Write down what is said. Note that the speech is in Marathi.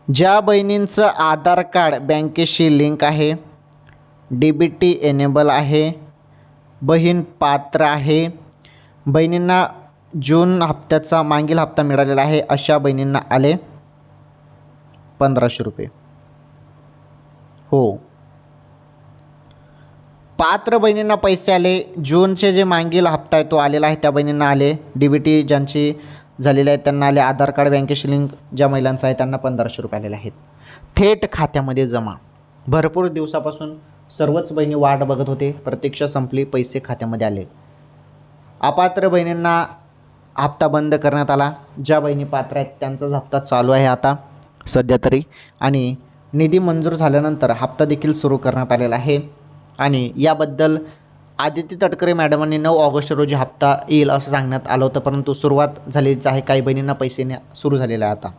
ज्या बहिणींचं आधार कार्ड बँकेशी लिंक आहे, DBT एनेबल आहे, बहीण पात्र आहे, बहिणींना जून हप्त्याचा मागील हप्ता मिळालेला आहे, अशा बहिणींना आले 1500 रुपये. हो, पात्र बहिणींना पैसे आले. जूनचे जे मागील हप्ता आहे तो आलेला आहे, त्या बहिणींना आले. DBT ज्यांची झालेले आहेत त्यांना आले. आधार कार्ड बँकेशी लिंक ज्या महिलांचं आहे त्यांना 1500 रुपये आलेले आहेत थेट खात्यामध्ये जमा. भरपूर दिवसापासून सर्वच बहिणी वाट बघत होते, प्रतीक्षा संपली, पैसे खात्यामध्ये आले. अपात्र बहिणींना हप्ता बंद करण्यात आला. ज्या बहिणी पात्र आहेत त्यांचाच हप्ता चालू आहे आता सध्या तरी, आणि निधी मंजूर झाल्यानंतर हप्ता देखील सुरू करण्यात आलेला आहे. आणि याबद्दल आदिती तटकरे मॅडमांनी 9 ऑगस्ट रोजी हप्ता येईल असं सांगण्यात आलं होतं, परंतु सुरुवात झालीच आहे. काही बहिणींना पैसे सुरू झालेले आहे आता.